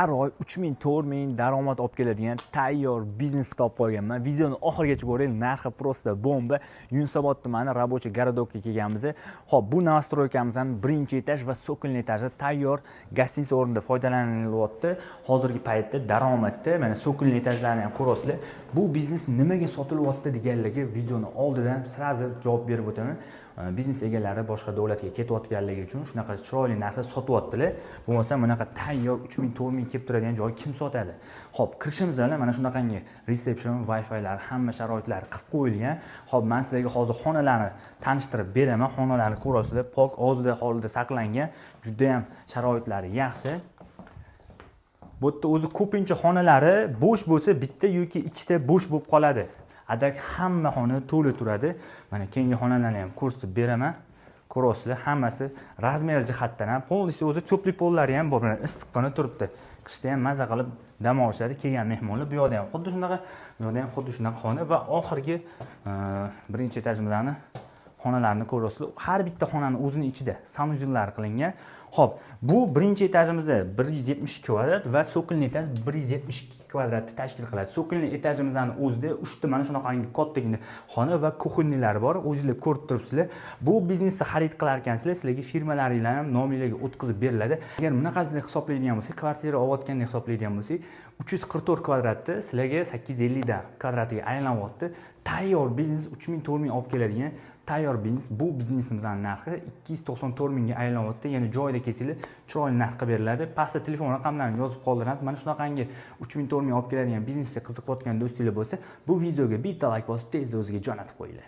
Har oy 3000 4000 daromad olib keladigan tayyor biznes topib qo'yganman. Videoni oxirigacha ko'ring. Narxi prosta bomba. Yunusobod tumani Рабочий городокka kelganmiz. Xo'p, bu новостройkamizdan birinchi etaj va so'kinli etajda tayyor gostinitsa o'rnida foydalanilyapti. Hozirgi paytda daromadda mana so'kinli etajlarni ham ko'rasizlar. Bu biznes nimaga sotilyapti deganlarga videoni oldidan sразу javob berib o'taman. Biznes egalari boshqa davlatga ketayotganligi uchun shunaqa chiroyli narsa sotyaptilar. Bo'lmasa bunaqa tayyor 3000 4000 kelib turadigan joy kim sotadi? Xo'p, kirishimiz bilan mana shunaqangi reseption, Wi-Fi lar, hamma sharoitlari qilib qo'yilgan. Xo'p, men sizlarga hozir xonalarni tanishtirib beraman. Xonalarni ko'rasizlar, pok ozida holida saqlangan. Juda ham sharoitlari yaxshi. Bu yerda o'zi ko'pincha xonalari bo'sh bo'lsa, bitta yoki ikkita bo'sh bo'lib qoladi. Adak hamma xona to'la turadi. Mana keyingi xonalarni ham ko'rsatib beraman. Ko'rasizlar, hammasi razmer jihatdan ham, polisi o'zi cho'pli pollari ham bor. Issiqqina turibdi. Qishda ham maza qilib dam olishadi. Kelgan mehmonlar bu yoqda ham xuddi shunaqa, bu yoqda ham xuddi shunaqa xona va oxirgi birinchi etajimizdan xonalarni ko'rasizlar. Har bitta xonaning o'zining ichida sanuzellar qilingan. Xo'p, bu birinchi etajimizda 172 kvadrat va so'kinli etaj 172 kvadratni tashkil qiladi. So'kinli etajimizning o'zida 3 ta mana shunaqangi kattagina xona va kuxonyalar bor. O'zingizlar ko'rib turibsizlar. Bu biznesni xarid qilar ekansizlar, sizlarga firmalaringlar ham nominlarga o'tkazib beriladi. Agar bunaqasini hisoblaydigan bo'lsak, kvartira olayotganini hisoblaydigan bo'lsak, 344 kvadratni sizlarga 850 dan kvadratiga aylanyapti. Tayyor biznes 3000 4000 olib keladigan tayyor biznes. Bu biznesimizning narxi 294 mingga aylanyapti. Ya'ni joyida kelsanglar chiroyli narx qilib beriladi. Pastda telefon raqamlarini yozib qoldiramiz. Mana shunaqangi 3000 4000 olib keladigan biznesga qiziqayotgan do'stinglar bo'lsa, bu videoga bitta like bosib, tezda o'ziga jo'natib qo'yinglar.